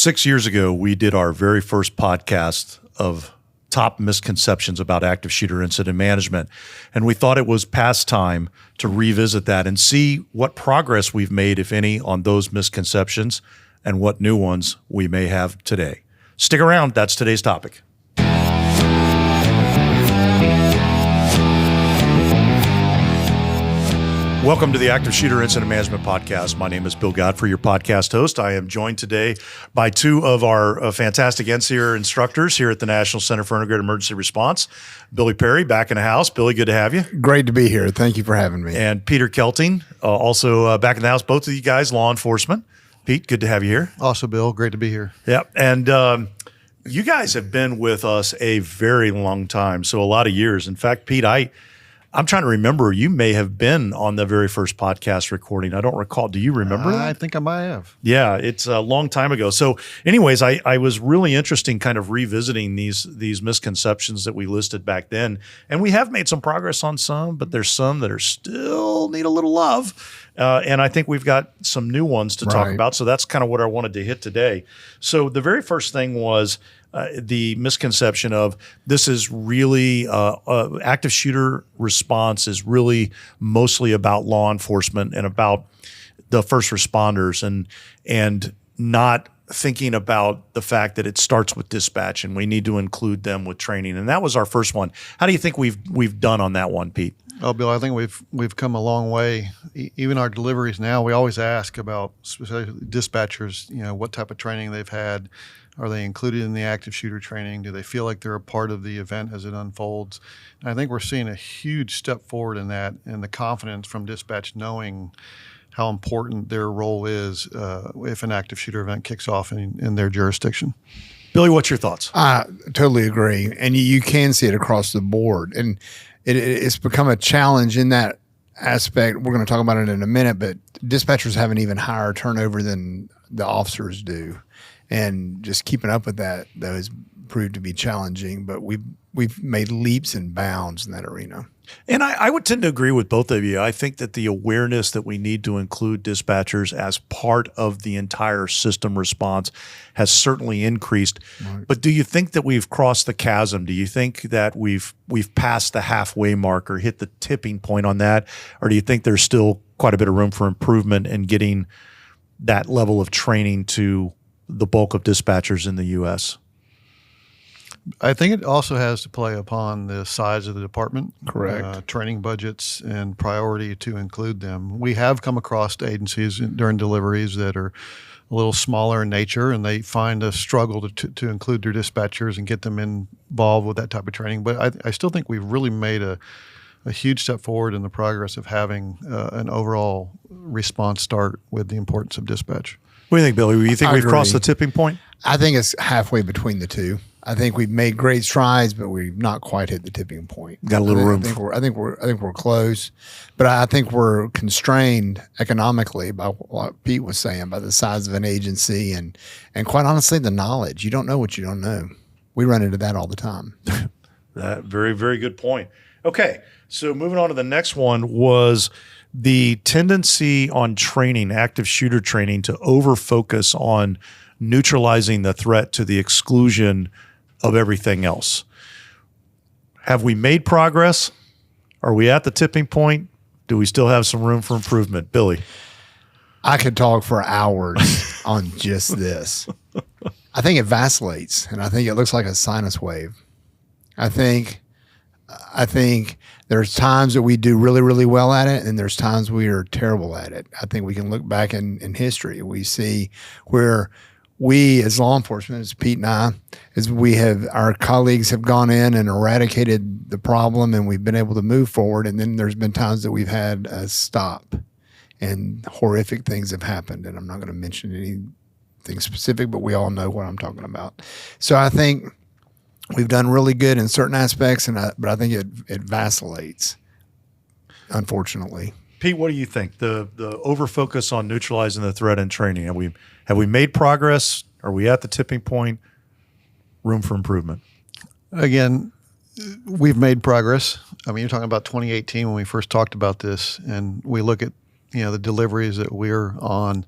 6 years ago, we did our very first podcast of top misconceptions about active shooter incident management. And we thought it was past time to revisit that and see what progress we've made, if any, on those misconceptions and what new ones we may have today. Stick around. That's today's topic. Welcome to the Active Shooter Incident Management Podcast. My name is Bill Godfrey, your podcast host. I am joined today by two of our fantastic NCIER instructors here at the National Center for Integrated Emergency Response. Billy Perry, back in the house. Billy, good to have you. Great to be here. Thank you for having me. And Peter Kelting, also back in the house. Both of you guys, law enforcement. Pete, good to have you here. Also, Bill, great to be here. Yep. And you guys have been with us a very long time, so a lot of years. In fact, Pete, I'm trying to remember. You may have been on the very first podcast recording. I don't recall. Do you remember that? I think I might have. Yeah, it's a long time ago. So anyways, I was really interested kind of revisiting these misconceptions that we listed back then. And we have made some progress on some, but there's some that are still need a little love. And I think we've got some new ones to talk about. So that's kind of what I wanted to hit today. So the very first thing was the misconception of this is really active shooter response is really mostly about law enforcement and about the first responders and not thinking about the fact that it starts with dispatch and we need to include them with training. And that was our first one. How do you think we've done on that one, Pete? Oh, Bill, I think we've come a long way. Even our deliveries now, we always ask about specifically dispatchers, what type of training they've had. Are they included in the active shooter training? Do they feel like they're a part of the event as it unfolds? And I think we're seeing a huge step forward in that, and the confidence from dispatch knowing how important their role is if an active shooter event kicks off in their jurisdiction. Billy, what's your thoughts? I totally agree. And you can see it across the board. And it's become a challenge in that aspect. We're going to talk about it in a minute, but dispatchers have an even higher turnover than the officers do. And just keeping up with that, though, has proved to be challenging. But we've made leaps and bounds in that arena. And I would tend to agree with both of you. I think that the awareness that we need to include dispatchers as part of the entire system response has certainly increased. Right. But do you think that we've crossed the chasm? Do you think that we've passed the halfway mark or hit the tipping point on that? Or do you think there's still quite a bit of room for improvement in getting that level of training to the bulk of dispatchers in the U.S.? I think it also has to play upon the size of the department. Correct. Training budgets and priority to include them. We have come across agencies during deliveries that are a little smaller in nature, and they find a struggle to include their dispatchers and get them involved with that type of training. But I still think we've really made a huge step forward in the progress of having an overall response start with the importance of dispatch. What do you think, Billy? Do you think we've crossed the tipping point? I think it's halfway between the two. I think we've made great strides, but we've not quite hit the tipping point. Got a little room. I think we're close, but I think we're constrained economically by what Pete was saying, by the size of an agency and quite honestly, the knowledge. You don't know what you don't know. We run into that all the time. That very, very good point. Okay, so moving on to the next one was the tendency on training, active shooter training, to over-focus on neutralizing the threat to the exclusion of everything else. Have we made progress? Are we at the tipping point? Do we still have some room for improvement? Billy? I could talk for hours on just this. I think it vacillates, and I think it looks like a sinus wave. I think there's times that we do really, really well at it, and there's times we are terrible at it. I think we can look back in history. We see where we as law enforcement, as Pete and I, our colleagues have gone in and eradicated the problem, and we've been able to move forward. And then there's been times that we've had a stop and horrific things have happened. And I'm not going to mention anything specific, but we all know what I'm talking about. So I think we've done really good in certain aspects, but I think it vacillates, unfortunately. Pete, what do you think? The over-focus on neutralizing the threat and training, have we made progress? Are we at the tipping point? Room for improvement? Again, we've made progress. I mean, you're talking about 2018 when we first talked about this, and we look at the deliveries that we're on.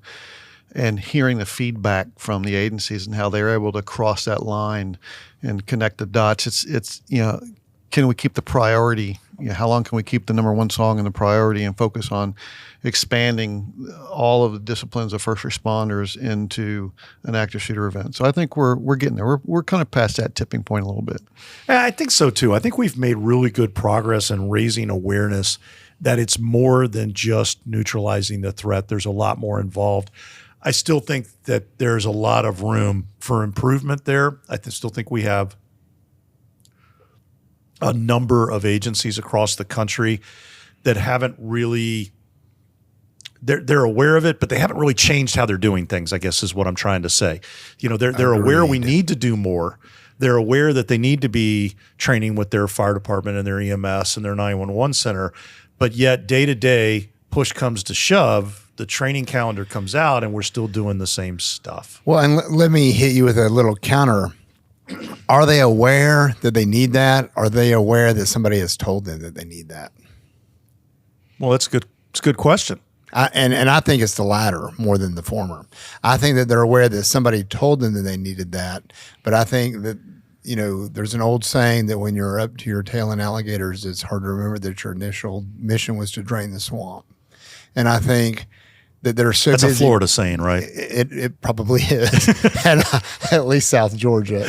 and hearing the feedback from the agencies and how they're able to cross that line and connect the dots. It's can we keep the priority? How long can we keep the number one song in the priority and focus on expanding all of the disciplines of first responders into an active shooter event? So I think we're getting there. We're kind of past that tipping point a little bit. I think so too. I think we've made really good progress in raising awareness that it's more than just neutralizing the threat. There's a lot more involved. I still think that there's a lot of room for improvement there. Still think we have a number of agencies across the country that haven't really, they're aware of it, but they haven't really changed how they're doing things, I guess is what I'm trying to say. They're aware we need to do more. They're aware that they need to be training with their fire department and their EMS and their 911 center, but yet day to day, push comes to shove, the training calendar comes out and we're still doing the same stuff. Well, and let me hit you with a little counter. Are they aware that they need that? Are they aware that somebody has told them that they need that? Well, that's good. It's a good question. And I think it's the latter more than the former. I think that they're aware that somebody told them that they needed that. But I think that, there's an old saying that when you're up to your tail in alligators, it's hard to remember that your initial mission was to drain the swamp. And I think that they're so That's busy. a Florida saying, right? It probably is, and at least South Georgia.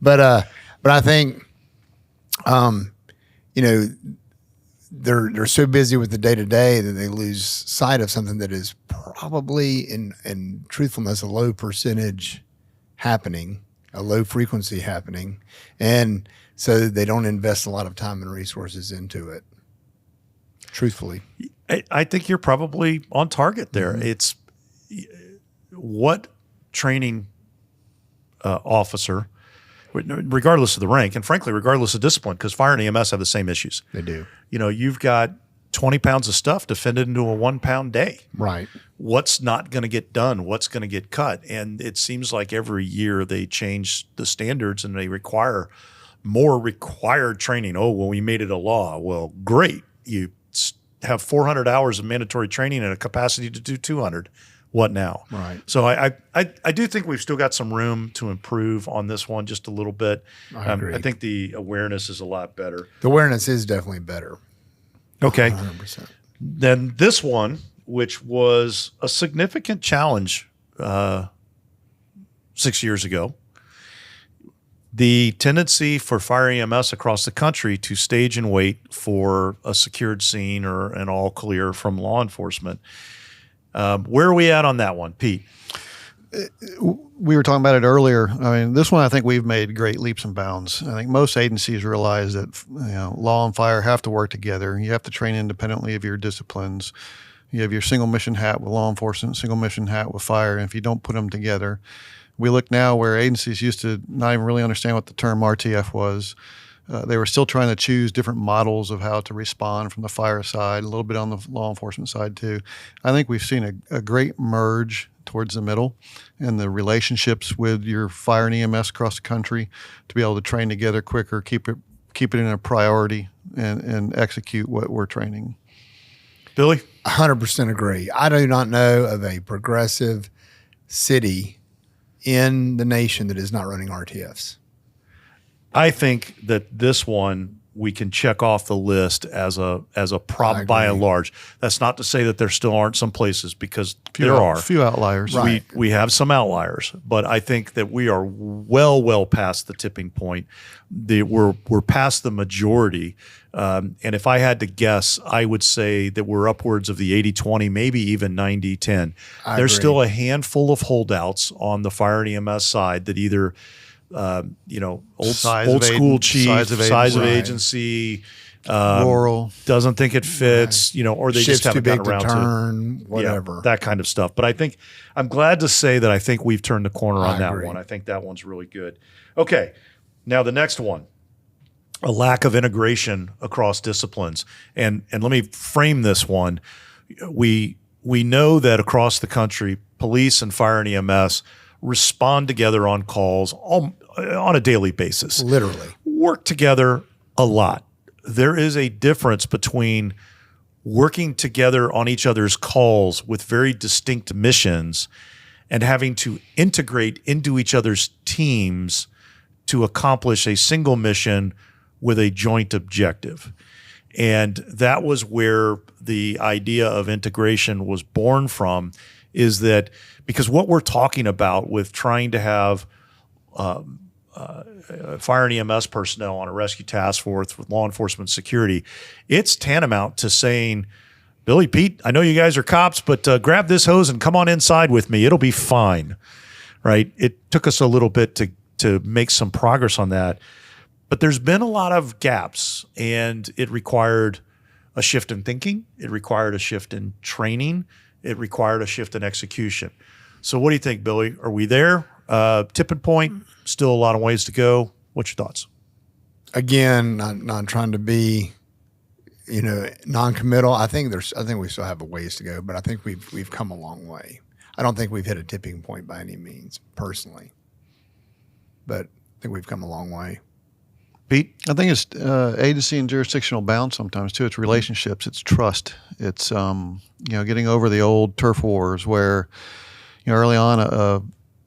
But I think, they're so busy with the day to day that they lose sight of something that is probably, in truthfulness, a low percentage happening, a low frequency happening, and so they don't invest a lot of time and resources into it. Truthfully. I think you're probably on target there. Mm-hmm. It's what training officer, regardless of the rank, and frankly, regardless of discipline, because fire and EMS have the same issues. They do. You've got 20 pounds of stuff to fit into a 1 pound day. Right. What's not going to get done? What's going to get cut? And it seems like every year they change the standards and they require more required training. Oh, well, we made it a law. Well, great. You have 400 hours of mandatory training and a capacity to do 200. What now? Right. So I do think we've still got some room to improve on this one just a little bit. I agree. I think the awareness is a lot better. The awareness is definitely better. Okay. 100%. Then this one, which was a significant challenge 6 years ago, the tendency for fire EMS across the country to stage and wait for a secured scene or an all clear from law enforcement. Where are we at on that one, Pete? We were talking about it earlier. I mean, this one, I think we've made great leaps and bounds. I think most agencies realize that law and fire have to work together. You have to train independently of your disciplines. You have your single mission hat with law enforcement, single mission hat with fire, and if you don't put them together, we look now where agencies used to not even really understand what the term RTF was. They were still trying to choose different models of how to respond from the fire side, a little bit on the law enforcement side too. I think we've seen a great merge towards the middle and the relationships with your fire and EMS across the country to be able to train together quicker, keep it in a priority and execute what we're training. Billy? 100% agree. I do not know of a progressive city in the nation that is not running RTFs. I think that this one we can check off the list as a problem by and large. That's not to say that there still aren't some places, because there are a few outliers. Right. We have some outliers, but I think that we are well past the tipping point. We're past the majority. And if I had to guess, I would say that we're upwards of the 80-20, maybe even 90-10. There's still a handful of holdouts on the fire and EMS side that either old school chief, size of agency, rural, doesn't think it fits, or they Ship's just haven't too big gotten around to turn, whatever. that kind of stuff. But I think I'm glad to say that I think we've turned the corner on that agree. one. I think that one's really good. Okay, now the next one, a lack of integration across disciplines, and let me frame this one. We know that across the country, police and fire and EMS respond together on calls on a daily basis. Literally. Work together a lot. There is a difference between working together on each other's calls with very distinct missions and having to integrate into each other's teams to accomplish a single mission with a joint objective. And that was where the idea of integration was born from, is that because what we're talking about with trying to have fire and EMS personnel on a rescue task force with law enforcement security, it's tantamount to saying, Billy, Pete, I know you guys are cops, but grab this hose and come on inside with me. It'll be fine, right? It took us a little bit to make some progress on that, but there's been a lot of gaps, and it required a shift in thinking. It required a shift in training. It required a shift in execution. So what do you think, Billy? Are we there? Tipping point, still a lot of ways to go. What's your thoughts? Again, not trying to be, non-committal. I think we still have a ways to go, but I think we've come a long way. I don't think we've hit a tipping point by any means, personally, but I think we've come a long way. Pete? I think it's agency and jurisdictional bound sometimes too. It's relationships. It's trust. It's getting over the old turf wars where early on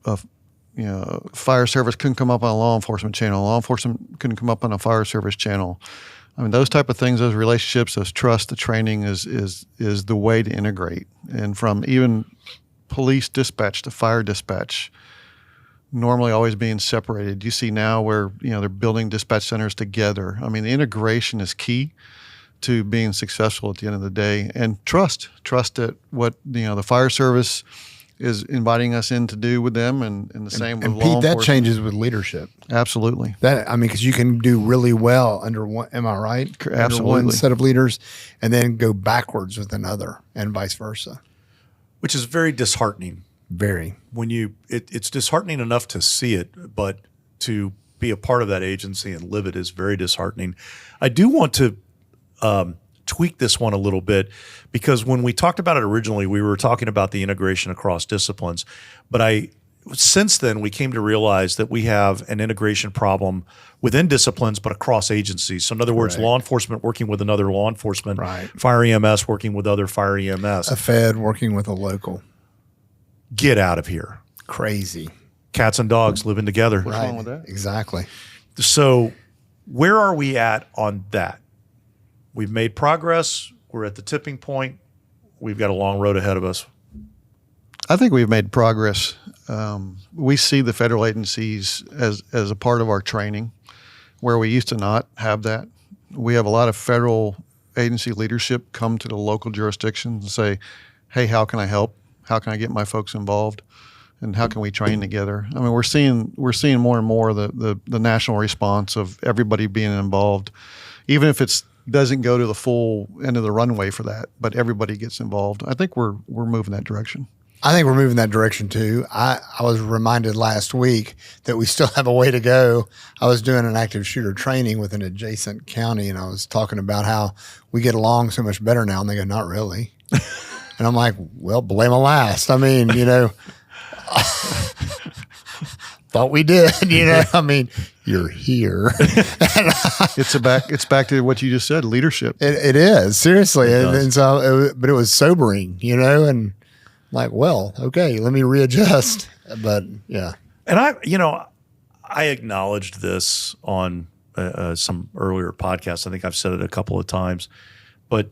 a fire service couldn't come up on a law enforcement channel. Law enforcement couldn't come up on a fire service channel. I mean, those type of things, those relationships, those trust, the training is the way to integrate. And from even police dispatch to fire dispatch, normally always being separated. You see now where they're building dispatch centers together. I mean, the integration is key to being successful at the end of the day, and trust that what the fire service is inviting us in to do with them, and the same with law enforcement. Pete, that changes with leadership. Absolutely. Because you can do really well under one. Am I right? Absolutely. Under one set of leaders, and then go backwards with another, and vice versa. Which is very disheartening. Very. When it's disheartening enough to see it, but to be a part of that agency and live it is very disheartening. I do want to tweak this one a little bit, because when we talked about it originally, we were talking about the integration across disciplines. But since then, we came to realize that we have an integration problem within disciplines, but across agencies. So in other words, law enforcement working with another law enforcement, fire EMS working with other fire EMS. A Fed working with a local. Get out of here. Crazy. Cats and dogs living together. What's wrong with that? Exactly. So where are we at on that? We've made progress. We're at the tipping point. We've got a long road ahead of us. I think we've made progress. We see the federal agencies as a part of our training, where we used to not have that. We have a lot of federal agency leadership come to the local jurisdictions and say, hey, how can I help? How can I get my folks involved? And how can we train together? I mean, we're seeing more and more the national response of everybody being involved, even if it doesn't go to the full end of the runway for that, but everybody gets involved. I think we're moving that direction. I think we're moving that direction too. I was reminded last week that we still have a way to go. I was doing an active shooter training with an adjacent county, and I was talking about how we get along so much better now, and they go, not really. And I'm like, well, blame a last. I mean, thought we did, I mean, you're here. It's back to what you just said, leadership. It is, seriously. And so, but it was sobering, and like, well, okay, let me readjust. But yeah. And I acknowledged this on some earlier podcasts. I think I've said it a couple of times, but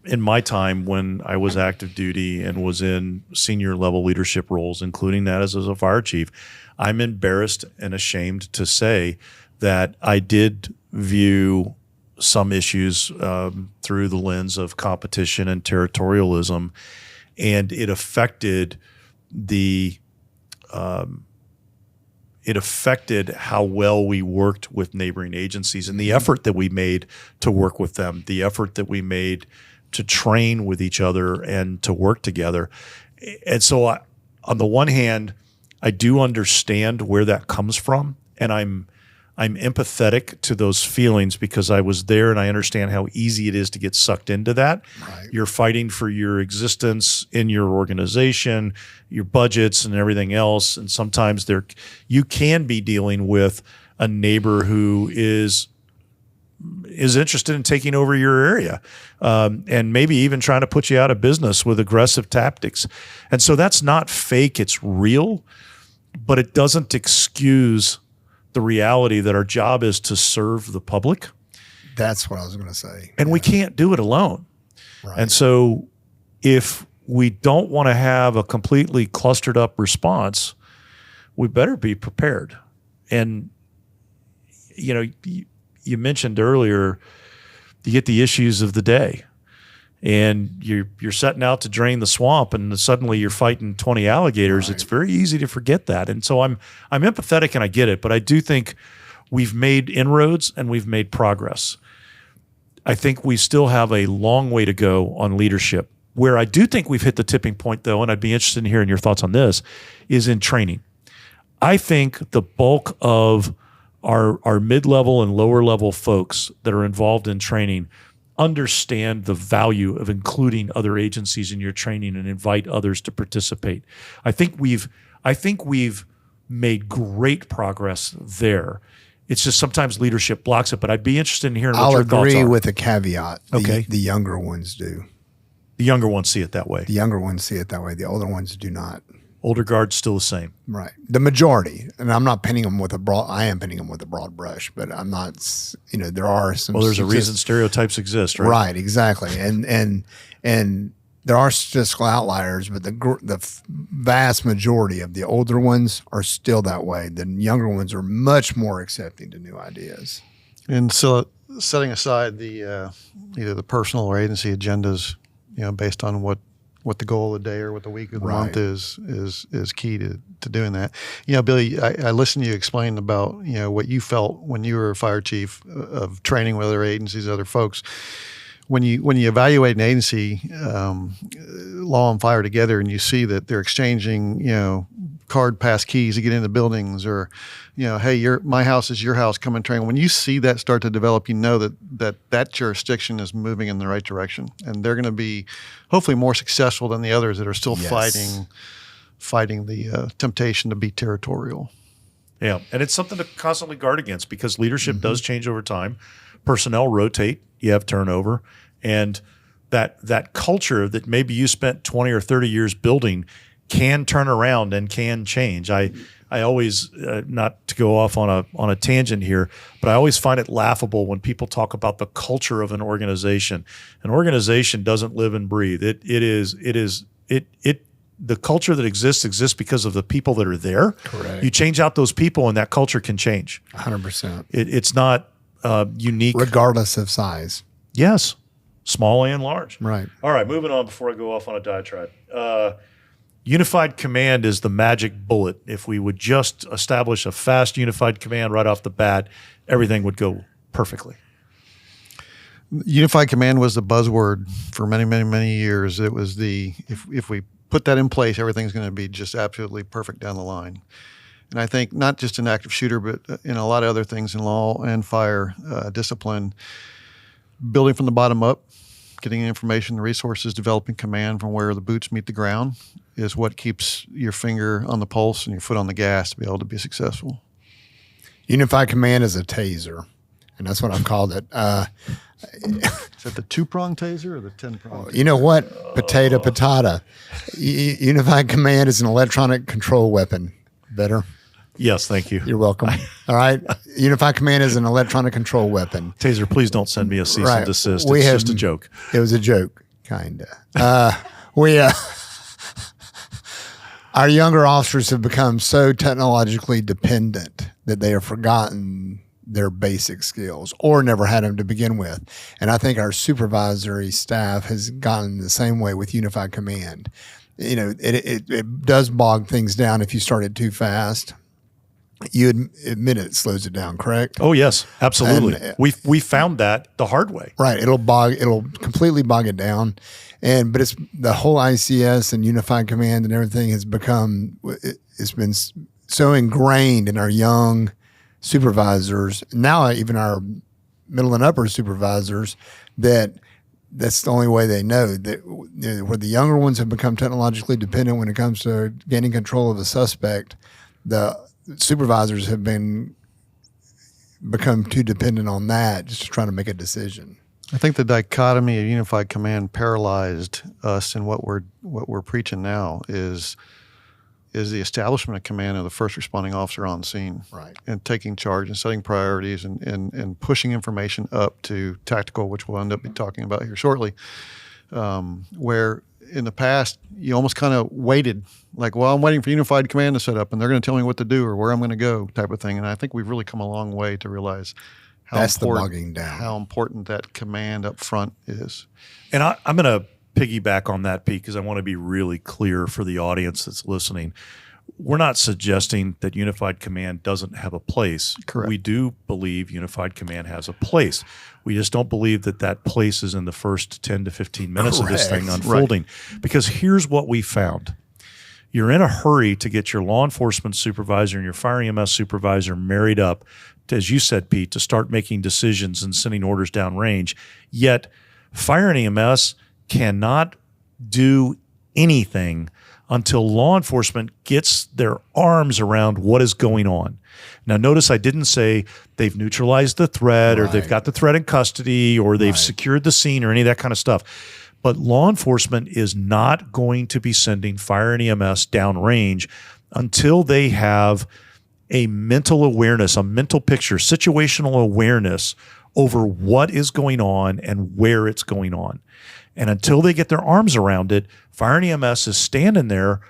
in my time when I was active duty and was in senior level leadership roles, including that as a fire chief, I'm embarrassed and ashamed to say that I did view some issues through the lens of competition and territorialism, and it affected how well we worked with neighboring agencies and the effort that we made to work with them, the effort that we made to train with each other and to work together. And so on the one hand, I do understand where that comes from, and I'm empathetic to those feelings because I was there and I understand how easy it is to get sucked into that. Right. You're fighting for your existence in your organization, your budgets and everything else. And sometimes you can be dealing with a neighbor who is is interested in taking over your area, and maybe even trying to put you out of business with aggressive tactics. And so that's not fake, it's real, but it doesn't excuse the reality that our job is to serve the public. That's what I was going to say. And we can't do it alone. Right. And so if we don't want to have a completely clustered up response, we better be prepared. And, you know, you mentioned earlier, you get the issues of the day, and you're setting out to drain the swamp, and suddenly you're fighting 20 alligators. Right. It's very easy to forget that. And so I'm empathetic and I get it, but I do think we've made inroads and we've made progress. I think we still have a long way to go on leadership. Where I do think we've hit the tipping point, though, and I'd be interested in hearing your thoughts on this, is in training. I think the bulk of our mid-level and lower-level folks that are involved in training understand the value of including other agencies in your training and invite others to participate. I think we've made great progress there. It's just sometimes leadership blocks it, but I'd be interested in hearing what your thoughts are. I'll agree with a caveat. Okay. The younger ones do. The younger ones see it that way. The younger ones see it that way. The older ones do not. Older guard's still the same. Right. The majority. And I'm not painting them with a broad, I am painting them with a broad brush, but I'm not, you know, there are some. Well, there's a reason stereotypes exist, right? Right, exactly. And there are statistical outliers, but the vast majority of the older ones are still that way. The younger ones are much more accepting to new ideas. And so setting aside the either the personal or agency agendas, you know, based on what the goal of the day or what the week of the month is key to doing that. You know, Billy, I listened to you explain about, you know, what you felt when you were a fire chief of training with other agencies, other folks. When you evaluate an agency, law and fire together, and you see that they're exchanging, you know, card pass keys to get into buildings, or, you know, hey, my house is your house, come and train. When you see that start to develop, you know that jurisdiction is moving in the right direction, and they're going to be hopefully more successful than the others that are still fighting the temptation to be territorial. Yeah, and it's something to constantly guard against, because leadership does change over time. Personnel rotate, you have turnover, and that culture that maybe you spent 20 or 30 years building can turn around and can change. I always, not to go off on a tangent here, but I always find it laughable when people talk about the culture of an organization. An organization doesn't live and breathe. The culture that exists because of the people that are there. Correct. You change out those people and that culture can change. 100%. It's not unique. Regardless of size. Yes. Small and large. Right. All right, moving on before I go off on a diatribe. Unified command is the magic bullet. If we would just establish a fast unified command right off the bat, everything would go perfectly. Unified command was the buzzword for many, many, many years. It was if we put that in place, everything's going to be just absolutely perfect down the line. And I think not just in active shooter, but in a lot of other things in law and fire discipline, building from the bottom up, getting information, the resources, developing command from where the boots meet the ground is what keeps your finger on the pulse and your foot on the gas to be able to be successful. Unified command is a taser, and that's what I've called it. Is that the 2-prong taser or the 10-prong? You know what? Potato, patata. Unified command is an electronic control weapon. Better? Yes, thank you. You're welcome. All right. Unified command is an electronic control weapon. Taser, please don't send me a cease and desist. It's just a joke. It was a joke, kind of. Our younger officers have become so technologically dependent that they have forgotten their basic skills or never had them to begin with. And I think our supervisory staff has gotten the same way with unified command. You know, it does bog things down if you start it too fast. You admit it slows it down, correct? Oh yes, absolutely. And, we found that the hard way. Right. It'll completely bog it down. But it's the whole ICS and unified command and everything has become, it's been so ingrained in our young supervisors, now even our middle and upper supervisors, that's the only way they know. That where the younger ones have become technologically dependent when it comes to gaining control of a suspect, the supervisors have been become too dependent on that just to try to make a decision. I think the dichotomy of unified command paralyzed us, and what we're preaching now is the establishment of command of the first responding officer on scene, Right. and taking charge and setting priorities and pushing information up to tactical, which we'll end up talking about here shortly. Where in the past you almost kind of waited, like, well, I'm waiting for unified command to set up, and they're going to tell me what to do or where I'm going to go, type of thing. And I think we've really come a long way to realize That's the bogging down. how important that command up front is. And I'm going to piggyback on that, Pete, because I want to be really clear for the audience that's listening. We're not suggesting that unified command doesn't have a place. Correct. We do believe unified command has a place. We just don't believe that that place is in the first 10 to 15 minutes of this thing Correct. unfolding. Because here's what we found. You're in a hurry to get your law enforcement supervisor and your fire EMS supervisor married up, to, as you said, Pete, to start making decisions and sending orders downrange. Yet fire and EMS cannot do anything until law enforcement gets their arms around what is going on. Now, notice I didn't say they've neutralized the threat or they've Right. got the threat in custody or they've Right. secured the scene or any of that kind of stuff. But law enforcement is not going to be sending fire and EMS downrange until they have a mental awareness, a mental picture, situational awareness over what is going on and where it's going on. And until they get their arms around it, fire and EMS is standing there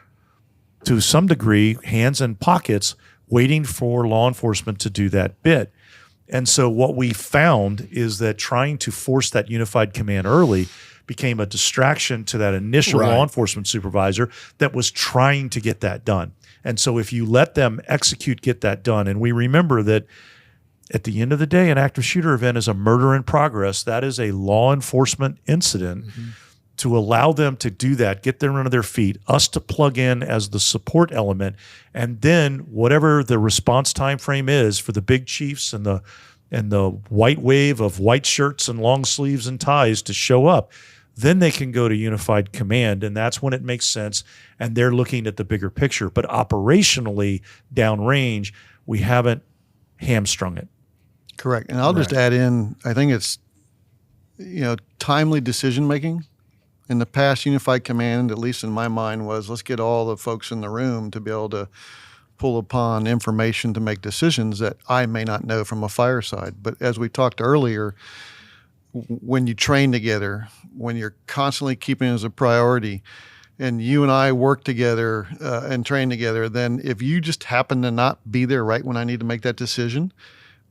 to some degree, hands in pockets, waiting for law enforcement to do that bit. And so what we found is that trying to force that unified command early became a distraction to that initial Right. law enforcement supervisor that was trying to get that done. And so if you let them execute, get that done, and we remember that at the end of the day, an active shooter event is a murder in progress. That is a law enforcement incident. To allow them to do that, get them under their feet, us to plug in as the support element, and then whatever the response time frame is for the big chiefs and the white wave of white shirts and long sleeves and ties to show up, then they can go to unified command, and that's when it makes sense, and they're looking at the bigger picture. But operationally, downrange, we haven't hamstrung it. Correct. And I'll just add in, I think it's, timely decision making. In the past, unified command, at least in my mind, was let's get all the folks in the room to be able to pull upon information to make decisions that I may not know from a fireside. But as we talked earlier, when you train together, when you're constantly keeping it as a priority, and you and I work together and train together, then if you just happen to not be there right when I need to make that decision,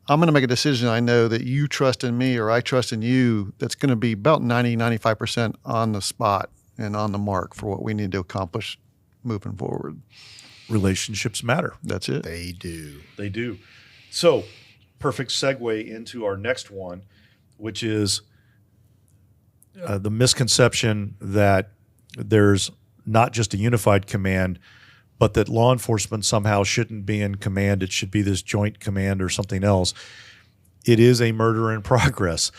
I'm going to make a decision I know that you trust in me or I trust in you that's going to be about 90-95% on the spot and on the mark for what we need to accomplish moving forward. Relationships matter. That's it. They do. They do. So, perfect segue into our next one, which is the misconception that there's not just a unified command, but that law enforcement somehow shouldn't be in command. It should be this joint command or something else. It is a murder in progress.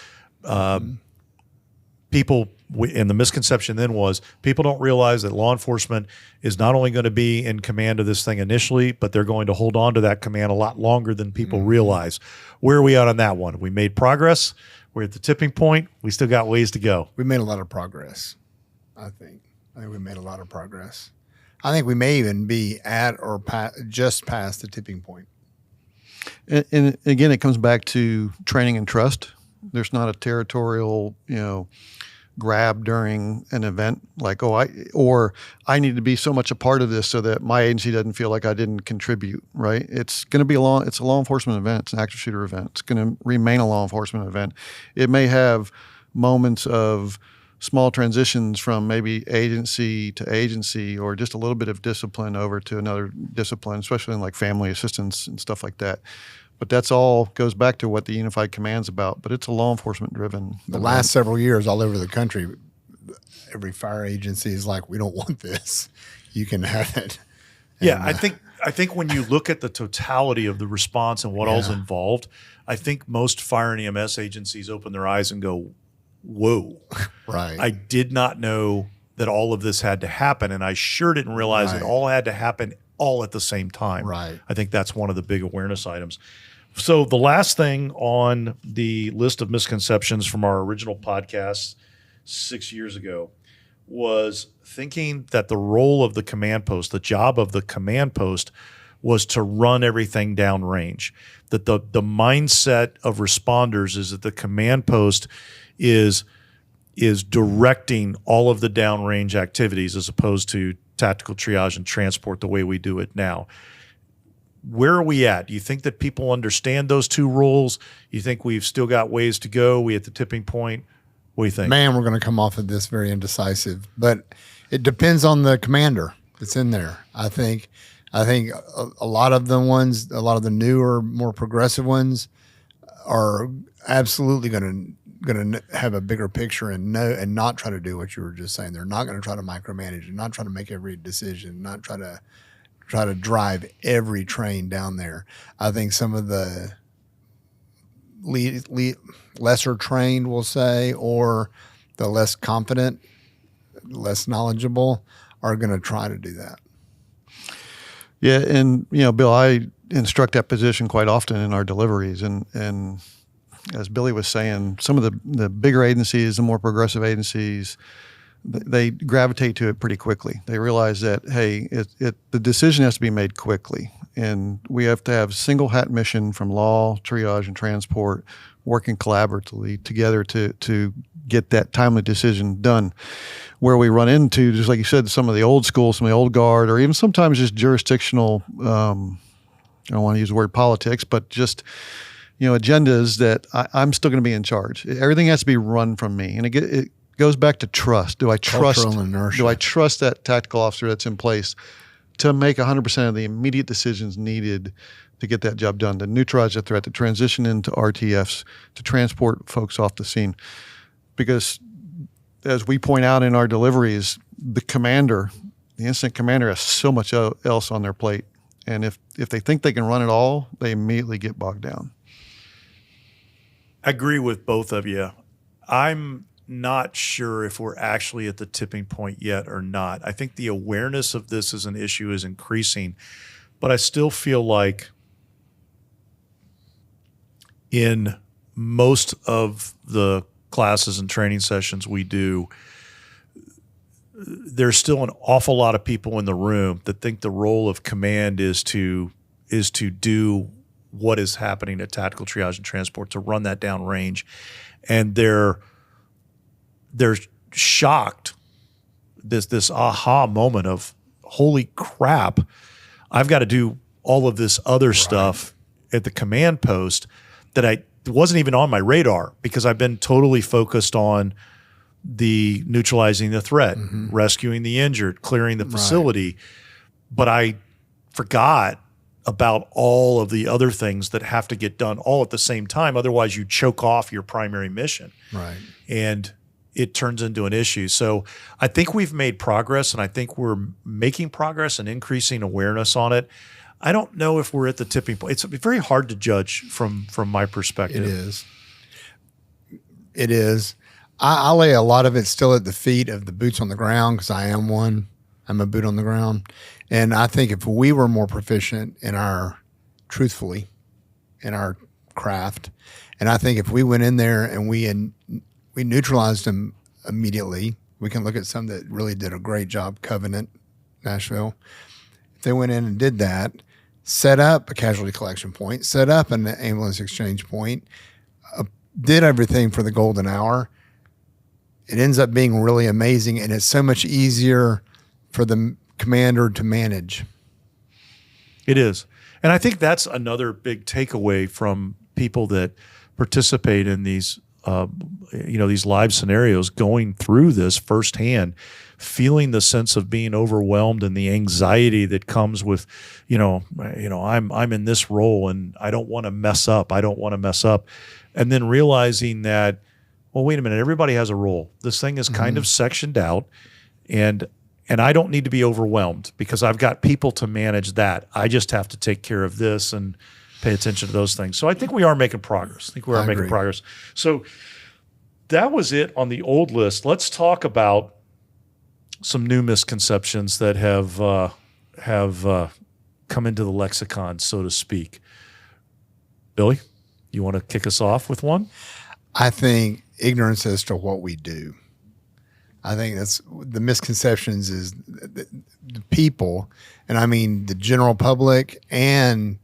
People, and the misconception then was people don't realize that law enforcement is not only going to be in command of this thing initially, but they're going to hold on to that command a lot longer than people realize. Where are we at on that one? We made progress. We're at the tipping point. We still got ways to go. We made a lot of progress, I think. We made a lot of progress. I think we may even be at or just past the tipping point. And again, it comes back to training and trust. There's not a territorial, grab during an event like, I need to be so much a part of this so that my agency doesn't feel like I didn't contribute, right? It's going to be it's a law enforcement event. It's an active shooter event. It's going to remain a law enforcement event. It may have moments of small transitions from maybe agency to agency or just a little bit of discipline over to another discipline, especially in like family assistance and stuff like that. But that's all goes back to what the unified command's about. But it's a law enforcement driven. The last several years, all over the country, every fire agency is like, we don't want this. You can have it. Yeah, I think when you look at the totality of the response and what all's involved, I think most fire and EMS agencies open their eyes and go, whoa. Right. I did not know that all of this had to happen, and I sure didn't realize it all had to happen all at the same time. Right. I think that's one of the big awareness items. So the last thing on the list of misconceptions from our original podcast 6 years ago was thinking that the role of the command post, the job of the command post, was to run everything downrange. That the mindset of responders is that the command post is directing all of the downrange activities as opposed to tactical triage and transport the way we do it now. Where are we at? Do you think that people understand those two roles? You think we've still got ways to go? We at the tipping point? What do you think? Man, we're going to come off of this very indecisive, but it depends on the commander that's in there. I think a lot of the ones, a lot of the newer, more progressive ones, are absolutely going to have a bigger picture and know and not try to do what you were just saying. They're not going to try to micromanage and not try to make every decision, not try to drive every train down there. I think some of the lesser trained, we'll say, or the less confident, less knowledgeable, are going to try to do that. Yeah, and Bill, I instruct that position quite often in our deliveries, and as Billy was saying, some of the bigger agencies, the more progressive agencies, they gravitate to it pretty quickly. They realize that, hey, the decision has to be made quickly, and we have to have single hat mission from law, triage, and transport working collaboratively together to get that timely decision done. Where we run into, just like you said, some of the old school, some of the old guard, or even sometimes just jurisdictional, I don't want to use the word politics, but just agendas that I'm still going to be in charge. Everything has to be run from me, and it goes back to trust. Do I trust? Do I trust that tactical officer that's in place to make 100% of the immediate decisions needed to get that job done, to neutralize the threat, to transition into RTFs, to transport folks off the scene? Because as we point out in our deliveries, the incident commander has so much else on their plate. And if they think they can run it all, they immediately get bogged down. I agree with both of you. I'm not sure if we're actually at the tipping point yet or not. I think the awareness of this as an issue is increasing, but I still feel like in most of the classes and training sessions we do, there's still an awful lot of people in the room that think the role of command is to do what is happening at tactical triage and transport, to run that down range. And they're shocked, this aha moment of, holy crap, I've got to do all of this other stuff at the command post that wasn't even on my radar, because I've been totally focused on the neutralizing the threat, rescuing the injured, clearing the facility. But I forgot about all of the other things that have to get done all at the same time. Otherwise, you choke off your primary mission. Right. And it turns into an issue. So I think we've made progress, and I think we're making progress and increasing awareness on it. I don't know if we're at the tipping point. It's very hard to judge from my perspective. It is. I lay a lot of it still at the feet of the boots on the ground, because I am one. I'm a boot on the ground. And I think if we were more proficient truthfully, in our craft, and I think if we went in there and we neutralized them immediately, we can look at some that really did a great job, Covenant, Nashville. If they went in and did that, set up a casualty collection point, set up an ambulance exchange point, did everything for the golden hour, it ends up being really amazing, and it's so much easier for the commander to manage. It is. And I think that's another big takeaway from people that participate in these these live scenarios, going through this firsthand, feeling the sense of being overwhelmed and the anxiety that comes with, I'm in this role and I don't want to mess up. And then realizing that, well, wait a minute, everybody has a role. This thing is kind of sectioned out, and I don't need to be overwhelmed because I've got people to manage that. I just have to take care of this and pay attention to those things. So I think we are making progress. I agree. So that was it on the old list. Let's talk about some new misconceptions that have come into the lexicon, so to speak. Billy, you want to kick us off with one? I think ignorance as to what we do. I think that's the misconceptions is the people, and I mean the general public and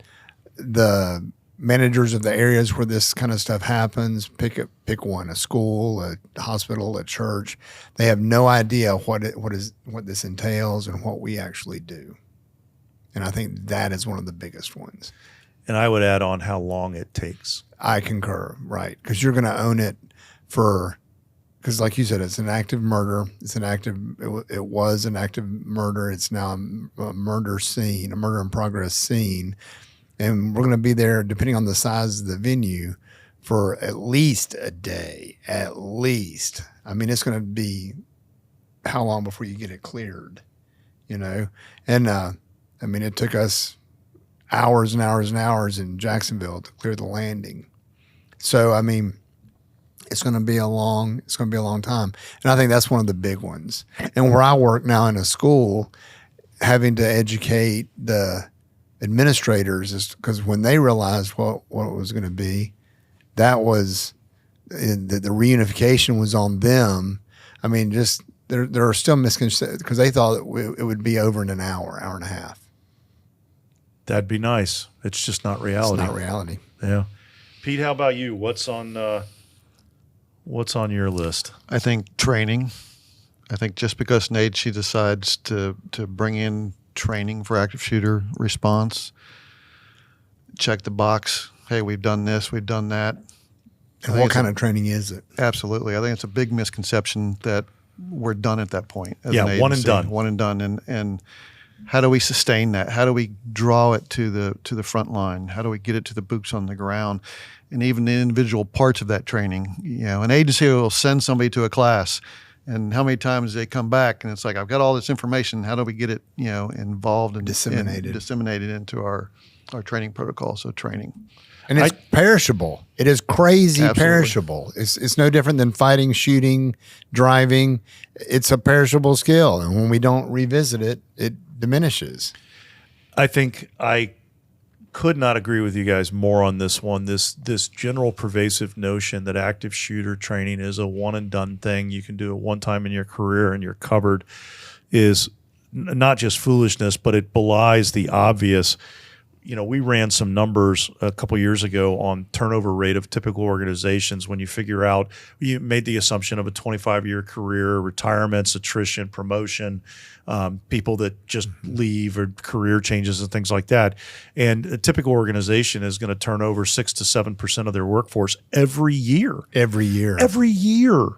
the managers of the areas where this kind of stuff happens. Pick one: a school, a hospital, a church. They have no idea what this entails and what we actually do. And I think that is one of the biggest ones. And I would add on how long it takes. I concur, right? Because you're going to own it because like you said, it's an active murder. It was an active murder. It's now a murder scene, a murder in progress scene. And we're going to be there, depending on the size of the venue, for at least a day, at least. I mean, it's going to be how long before you get it cleared, And, I mean, it took us hours and hours and hours in Jacksonville to clear the landing. So, I mean, it's going to be a long time. And I think that's one of the big ones. And where I work now in a school, having to educate the administrators is because when they realized what it was going to be, that was the reunification was on them. I mean, just there are still misconceptions because they thought it would be over in an hour and a half. That'd be nice. It's just not reality. It's not reality. Yeah. Pete, how about you? What's on your list? I think training. I think just because an agency decides to bring in training for active shooter response, check the box. Hey, we've done this, we've done that. And what kind of training is it? Absolutely. I think it's a big misconception that we're done at that point. Yeah, one and done. One and done. And how do we sustain that? How do we draw it to the front line? How do we get it to the boots on the ground? And even the individual parts of that training. An agency will send somebody to a class, and how many times they come back and it's like, I've got all this information. How do we get it, involved and disseminated into our training protocol? So training. And it's perishable. It is crazy. Absolutely. Perishable. It's no different than fighting, shooting, driving. It's a perishable skill. And when we don't revisit it, it diminishes. I think I could not agree with you guys more on this one. This general pervasive notion that active shooter training is a one and done thing. You can do it one time in your career and you're covered is not just foolishness, but it belies the obvious. We ran some numbers a couple years ago on turnover rate of typical organizations when you figure out, you made the assumption of a 25-year career, retirements, attrition, promotion, people that just leave or career changes and things like that. And a typical organization is going to turn over 6 to 7% of their workforce every year. Every year.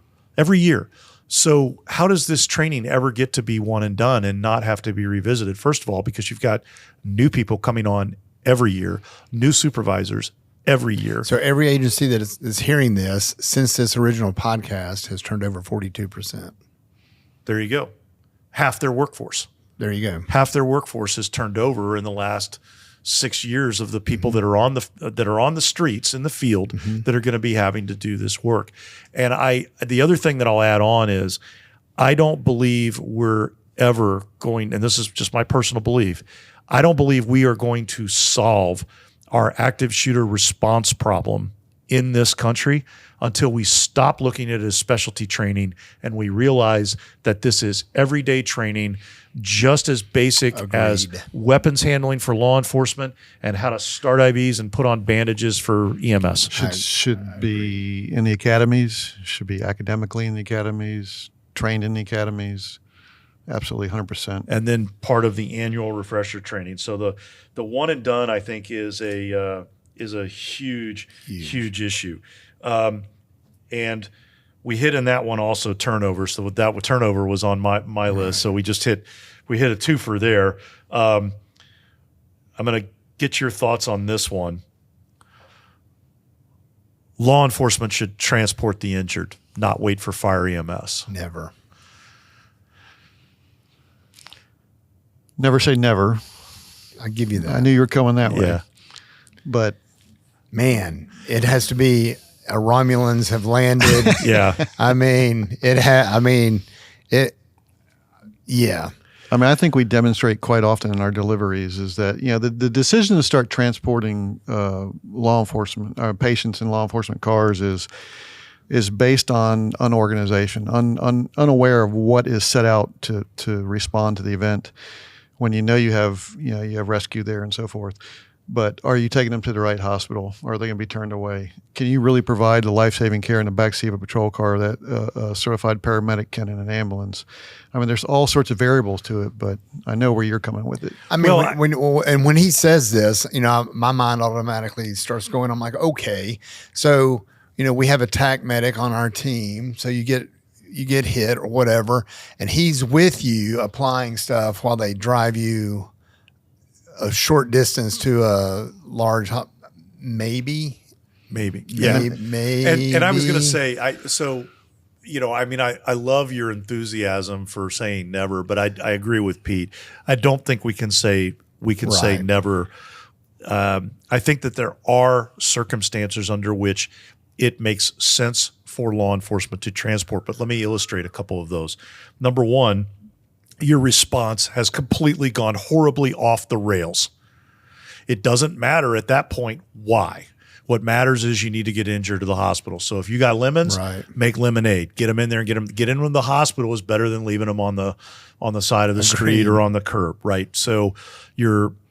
So how does this training ever get to be one and done and not have to be revisited? First of all, because you've got new people coming on every year, new supervisors every year. So every agency that is hearing this since this original podcast has turned over 42%. There you go. Half their workforce. There you go. Half their workforce has turned over in the last 6 years of the people that are on the streets in the field that are going to be having to do this work. And the other thing that I'll add on is I don't believe we're ever going, and this is just my personal belief, I don't believe we are going to solve our active shooter response problem in this country until we stop looking at it as specialty training and we realize that this is everyday training, just as basic as weapons handling for law enforcement and how to start IVs and put on bandages for EMS. Should be in the academies, should be academically in the academies, trained in the academies. Absolutely, 100%. And then part of the annual refresher training. So the one and done, I think, is a huge issue. And we hit in that one also turnover. So that turnover was on my list. So we hit a twofer there. I'm going to get your thoughts on this one. Law enforcement should transport the injured, not wait for fire EMS. Never. Never say never. I give you that. I knew you were coming that way. Yeah. But man, it has to be Romulans have landed. Yeah. Yeah. I mean, I think we demonstrate quite often in our deliveries is that, the decision to start transporting law enforcement patients in law enforcement cars is based on unorganization, unaware of what is set out to respond to the event. When you have rescue there and so forth, but are you taking them to the right hospital? Or are they going to be turned away? Can you really provide the life-saving care in the backseat of a patrol car that a certified paramedic can in an ambulance? I mean, there's all sorts of variables to it, but I know where you're coming with it. I mean, when he says this, my mind automatically starts going. I'm like, okay, so we have a TAC medic on our team, so you get hit or whatever, and he's with you applying stuff while they drive you a short distance to a large maybe. Yeah. Maybe. And I was going to say, I love your enthusiasm for saying never, but I agree with Pete. I don't think we can say never. I think that there are circumstances under which it makes sense for law enforcement to transport, but let me illustrate a couple of those. Number one, your response has completely gone horribly off the rails. It doesn't matter at that point why. What matters is you need to get injured to the hospital. So if you got lemons, make lemonade. Get them in there and get into the hospital is better than leaving them on the side of the street or on the curb, right? So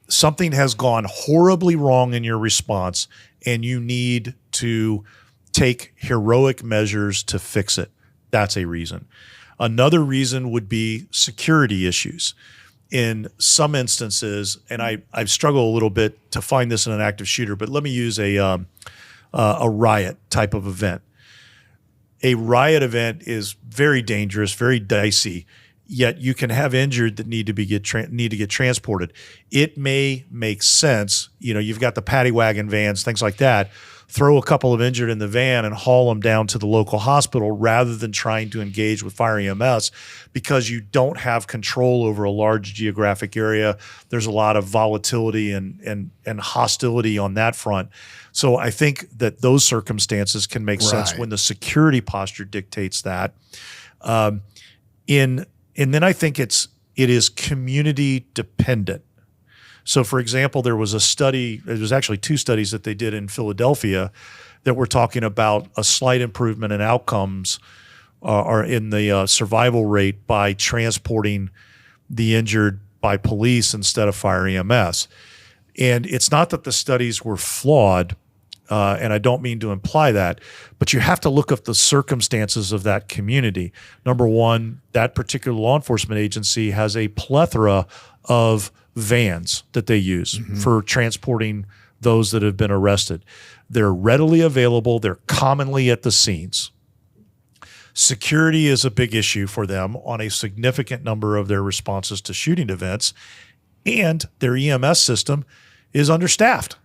something has gone horribly wrong in your response, and you need to take heroic measures to fix it. That's a reason. Another reason would be security issues. In some instances, and I've struggled a little bit to find this in an active shooter, but let me use a riot type of event. A riot event is very dangerous, very dicey, yet you can have injured that need to get transported. It may make sense, you've got the paddy wagon vans, things like that. Throw a couple of injured in the van and haul them down to the local hospital rather than trying to engage with fire EMS, because you don't have control over a large geographic area. There's a lot of volatility and hostility on that front. So I think that those circumstances can make sense when the security posture dictates that. And then I think it is community dependent. So, for example, there was actually two studies that they did in Philadelphia that were talking about a slight improvement in outcomes or in the survival rate by transporting the injured by police instead of fire EMS. And it's not that the studies were flawed, and I don't mean to imply that, but you have to look at the circumstances of that community. Number one, that particular law enforcement agency has a plethora of vans that they use for transporting those that have been arrested. They're readily available. They're commonly at the scenes. Security is a big issue for them on a significant number of their responses to shooting events, and their EMS system is understaffed.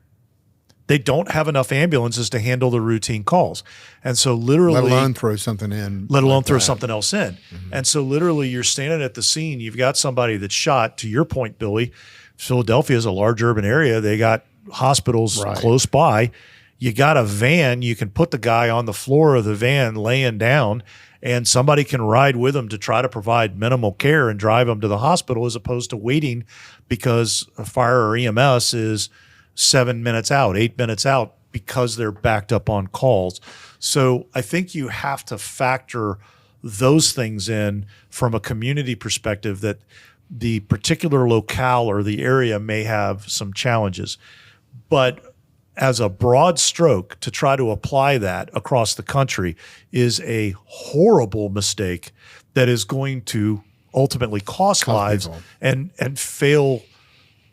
They don't have enough ambulances to handle the routine calls. And so literally— Let alone throw something in. Let alone throw something else in. And so literally you're standing at the scene. You've got somebody that's shot. To your point, Billy, Philadelphia is a large urban area. They got hospitals close by. You got a van. You can put the guy on the floor of the van laying down, and somebody can ride with him to try to provide minimal care and drive him to the hospital, as opposed to waiting because a fire or EMS is 7 minutes out, 8 minutes out, because they're backed up on calls. So I think you have to factor those things in from a community perspective, that the particular locale or the area may have some challenges. But as a broad stroke, to try to apply that across the country is a horrible mistake that is going to ultimately cost lives and fail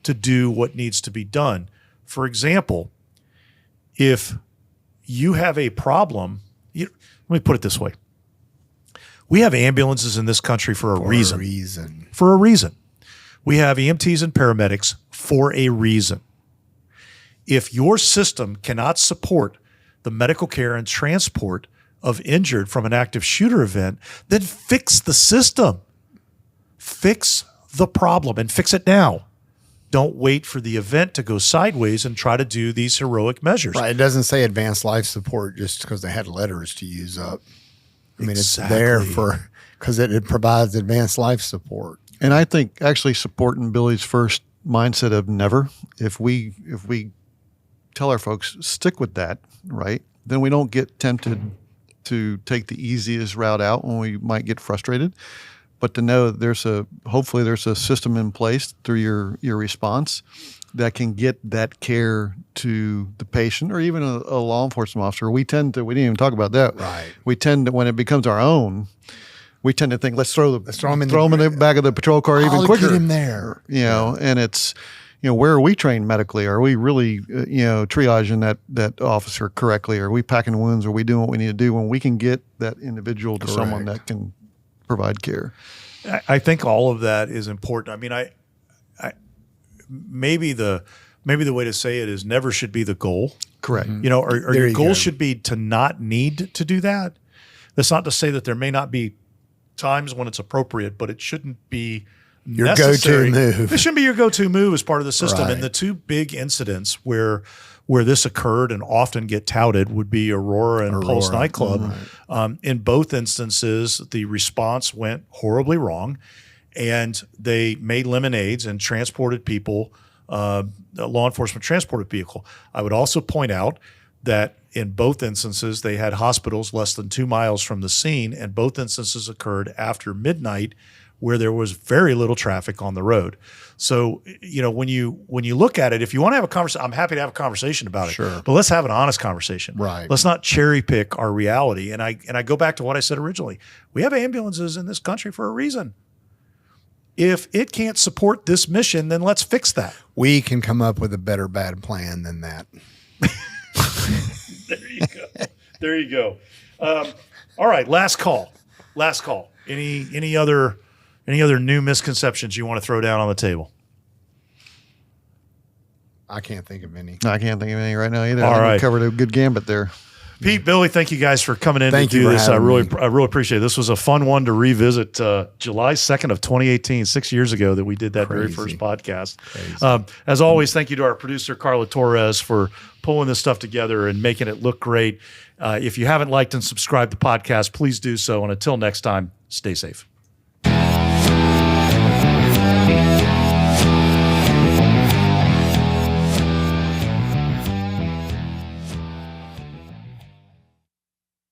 to do what needs to be done. For example, if you have a problem, let me put it this way. We have ambulances in this country for a reason. For a reason. We have EMTs and paramedics for a reason. If your system cannot support the medical care and transport of injured from an active shooter event, then fix the system. Fix the problem and fix it now. Don't wait for the event to go sideways and try to do these heroic measures. Right. It doesn't say advanced life support just because they had letters to use up. I mean, it's there because it provides advanced life support. And I think actually supporting Billy's first mindset of never, if we tell our folks stick with that, right, then we don't get tempted to take the easiest route out when we might get frustrated. But to know that hopefully there's a system in place through your response that can get that care to the patient or even a law enforcement officer. We didn't even talk about that. Right. We tend to, when it becomes our own, we tend to think, let's throw him in the back of the patrol car even I'll quicker. get him there. And it's, where are we trained medically? Are we really, triaging that officer correctly? Are we packing wounds? Are we doing what we need to do when we can get that individual to someone that can provide care? I think all of that is important. I mean, I maybe the way to say it is never should be the goal. Correct. Or your goal should be to not need to do that. That's not to say that there may not be times when it's appropriate, but it shouldn't be your necessary. go-to move. It shouldn't be your go-to move as part of the system. Right. And the two big incidents where this occurred and often get touted would be Aurora and Pulse nightclub. Right. In both instances, the response went horribly wrong, and they made lemonades and transported people. Law enforcement transported vehicle. I would also point out that in both instances, they had hospitals less than 2 miles from the scene, and both instances occurred after midnight, where there was very little traffic on the road. So, when you look at it, if you want to have a conversation, I'm happy to have a conversation about it. Sure. But let's have an honest conversation. Right. Let's not cherry pick our reality. And I go back to what I said originally. We have ambulances in this country for a reason. If it can't support this mission, then let's fix that. We can come up with a better bad plan than that. There you go. All right, last call. Any other new misconceptions you want to throw down on the table? I can't think of any. I can't think of any right now either. All I think right. we covered a good gambit there. Pete, Billy, thank you guys for coming in Thank to you do for this. I having really me. appreciate it. This was a fun one to revisit. July 2nd of 2018, 6 years ago that we did that very Crazy. first podcast. As always, thank you to our producer, Carla Torres, for pulling this stuff together and making it look great. If you haven't liked and subscribed to the podcast, please do so. And until next time, stay safe.